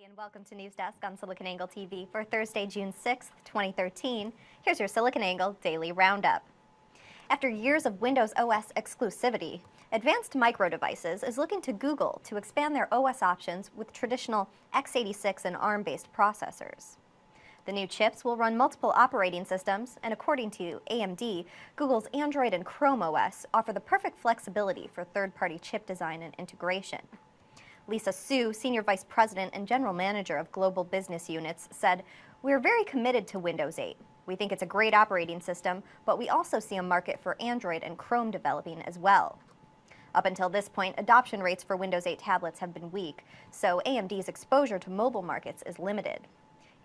And welcome to News Desk on SiliconANGLE TV for Thursday, June 6th, 2013. Here's your SiliconANGLE Daily Roundup. After years of Windows OS exclusivity, Advanced Micro Devices is looking to Google to expand their OS options with traditional x86 and ARM-based processors. The new chips will run multiple operating systems, and according to AMD, Google's Android and Chrome OS offer the perfect flexibility for third-party chip design and integration. Lisa Su, Senior Vice President and General Manager of Global Business Units, said, "We're very committed to Windows 8. We think it's a great operating system, but we also see a market for Android and Chrome developing as well." Up until this point, adoption rates for Windows 8 tablets have been weak, so AMD's exposure to mobile markets is limited.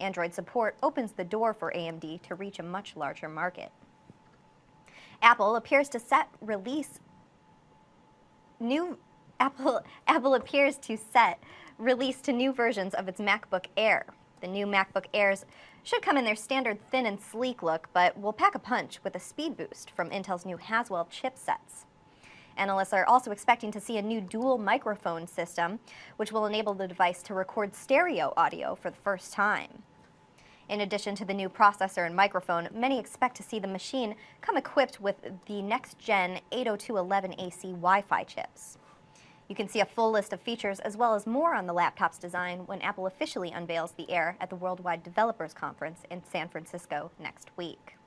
Android support opens the door for AMD to reach a much larger market. Apple appears to set release to new versions of its MacBook Air. The new MacBook Airs should come in their standard thin and sleek look, but will pack a punch with a speed boost from Intel's new Haswell chipsets. Analysts are also expecting to see a new dual microphone system, which will enable the device to record stereo audio for the first time. In addition to the new processor and microphone, many expect to see the machine come equipped with the next-gen 802.11ac Wi-Fi chips. You can see a full list of features as well as more on the laptop's design when Apple officially unveils the Air at the Worldwide Developers Conference in San Francisco next week.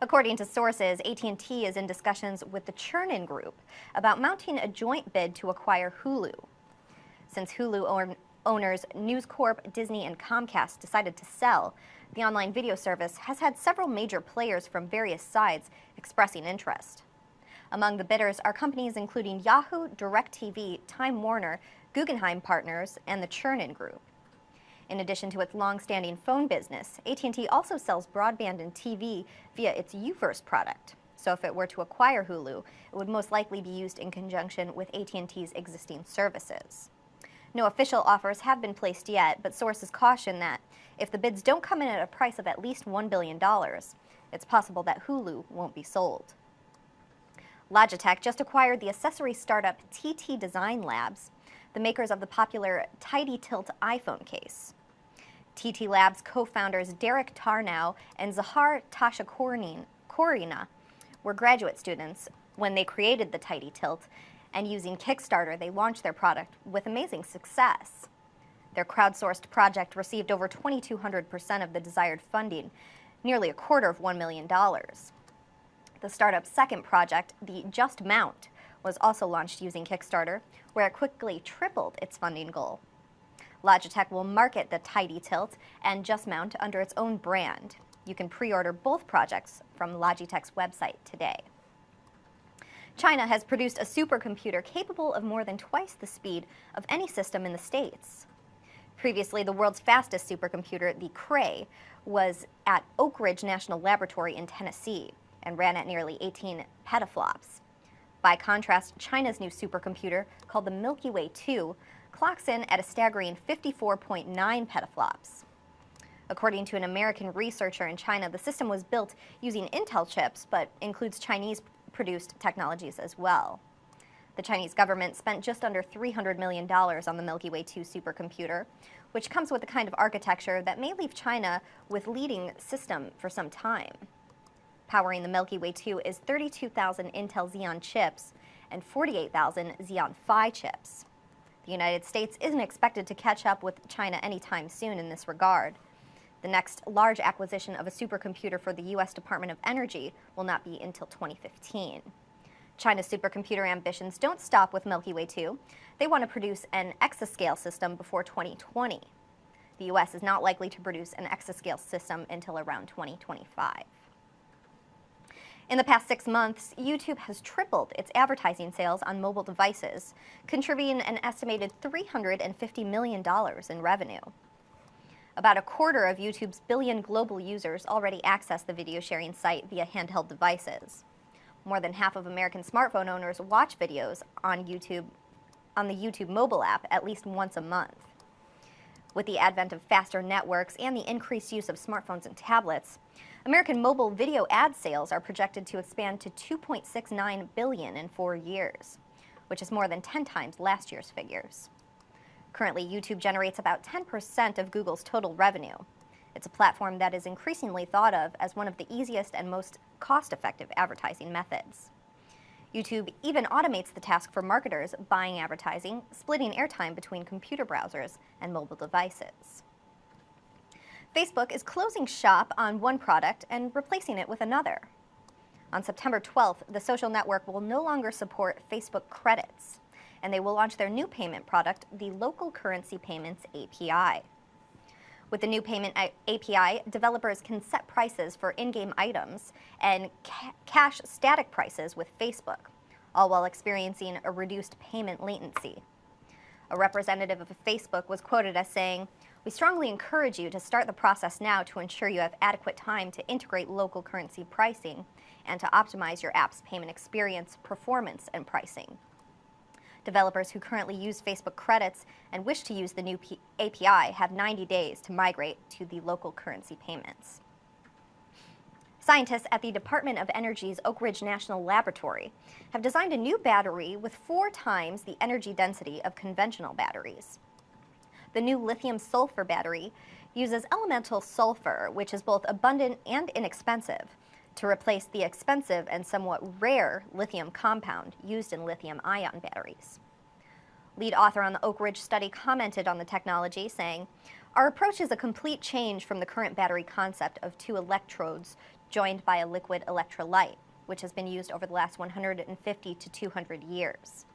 According to sources, AT&T is in discussions with the Chernin Group about mounting a joint bid to acquire Hulu. Since Hulu owners News Corp, Disney, and Comcast decided to sell, the online video service has had several major players from various sides expressing interest. Among the bidders are companies including Yahoo, DirecTV, Time Warner, Guggenheim Partners, and the Chernin Group. In addition to its long-standing phone business, AT&T also sells broadband and TV via its UVerse product. So if it were to acquire Hulu, it would most likely be used in conjunction with AT&T's existing services. No official offers have been placed yet, but sources caution that if the bids don't come in at a price of at least $1 billion, it's possible that Hulu won't be sold. Logitech just acquired the accessory startup TT Design Labs, the makers of the popular Tidy Tilt iPhone case. TT Labs co-founders Derek Tarnow and Zahar Tashakorina were graduate students when they created the Tidy Tilt, and using Kickstarter, they launched their product with amazing success. Their crowdsourced project received over 2,200% of the desired funding, nearly $250,000. The startup's second project, the Just Mount, was also launched using Kickstarter, where it quickly tripled its funding goal. Logitech will market the Tidy Tilt and Just Mount under its own brand. You can pre-order both projects from Logitech's website today. China has produced a supercomputer capable of more than twice the speed of any system in the States. Previously, the world's fastest supercomputer, the Cray, was at Oak Ridge National Laboratory in Tennessee and ran at nearly 18 petaflops. By contrast, China's new supercomputer, called the Milky Way 2, clocks in at a staggering 54.9 petaflops. According to an American researcher in China, the system was built using Intel chips, but includes Chinese-produced technologies as well. The Chinese government spent just under $300 million on the Milky Way 2 supercomputer, which comes with the kind of architecture that may leave China with leading system for some time. Powering the Milky Way 2 is 32,000 Intel Xeon chips and 48,000 Xeon Phi chips. The United States isn't expected to catch up with China anytime soon in this regard. The next large acquisition of a supercomputer for the U.S. Department of Energy will not be until 2015. China's supercomputer ambitions don't stop with Milky Way 2. They want to produce an exascale system before 2020. The U.S. is not likely to produce an exascale system until around 2025. In the past 6 months, YouTube has tripled its advertising sales on mobile devices, contributing an estimated $350 million in revenue. About a quarter of YouTube's billion global users already access the video sharing site via handheld devices. More than half of American smartphone owners watch videos on the YouTube mobile app at least once a month. With the advent of faster networks and the increased use of smartphones and tablets, American mobile video ad sales are projected to expand to $2.69 billion in 4 years, which is more than 10 times last year's figures. Currently, YouTube generates about 10% of Google's total revenue. It's a platform that is increasingly thought of as one of the easiest and most cost-effective advertising methods. YouTube even automates the task for marketers buying advertising, splitting airtime between computer browsers and mobile devices. Facebook is closing shop on one product and replacing it with another. On September 12th, the social network will no longer support Facebook credits, and they will launch their new payment product, the Local Currency Payments API. With the new payment API, developers can set prices for in-game items and cache static prices with Facebook, all while experiencing a reduced payment latency. A representative of Facebook was quoted as saying, "We strongly encourage you to start the process now to ensure you have adequate time to integrate local currency pricing and to optimize your app's payment experience, performance, and pricing." Developers who currently use Facebook credits and wish to use the new API have 90 days to migrate to the local currency payments. Scientists at the Department of Energy's Oak Ridge National Laboratory have designed a new battery with 4 times the energy density of conventional batteries. The new lithium-sulfur battery uses elemental sulfur, which is both abundant and inexpensive, to replace the expensive and somewhat rare lithium compound used in lithium-ion batteries. Lead author on the Oak Ridge study commented on the technology, saying, "Our approach is a complete change from the current battery concept of 2 electrodes joined by a liquid electrolyte, which has been used over the last 150 to 200 years.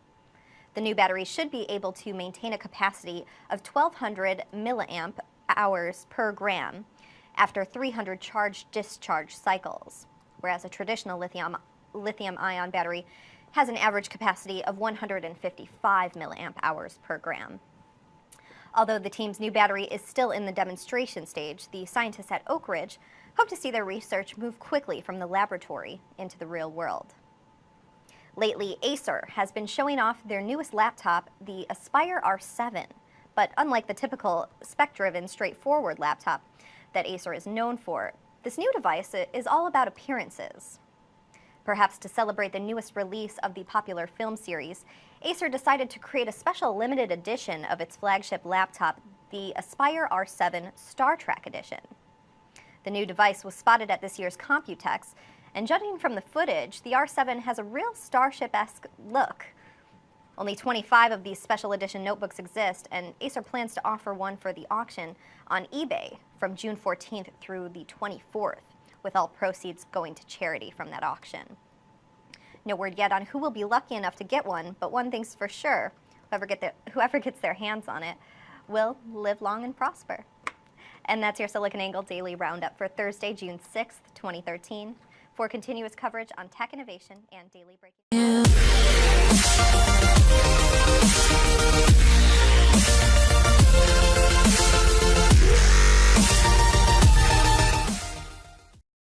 The new battery should be able to maintain a capacity of 1,200 milliamp hours per gram after 300 charge-discharge cycles, whereas a traditional lithium-ion battery has an average capacity of 155 milliamp hours per gram. Although the team's new battery is still in the demonstration stage, the scientists at Oak Ridge hope to see their research move quickly from the laboratory into the real world. Lately, Acer has been showing off their newest laptop, the Aspire R7, but unlike the typical spec-driven, straightforward laptop that Acer is known for, this new device is all about appearances. Perhaps to celebrate the newest release of the popular film series, Acer decided to create a special limited edition of its flagship laptop, the Aspire R7 Star Trek Edition. The new device was spotted at this year's Computex, and judging from the footage, the R7 has a real Starship-esque look. Only 25 of these special edition notebooks exist, and Acer plans to offer one for the auction on eBay from June 14th through the 24th, with all proceeds going to charity from that auction. No word yet on who will be lucky enough to get one, but one thing's for sure, whoever gets their hands on it will live long and prosper. And that's your SiliconANGLE Daily Roundup for Thursday, June 6th, 2013. For continuous coverage on tech innovation and daily breaking news.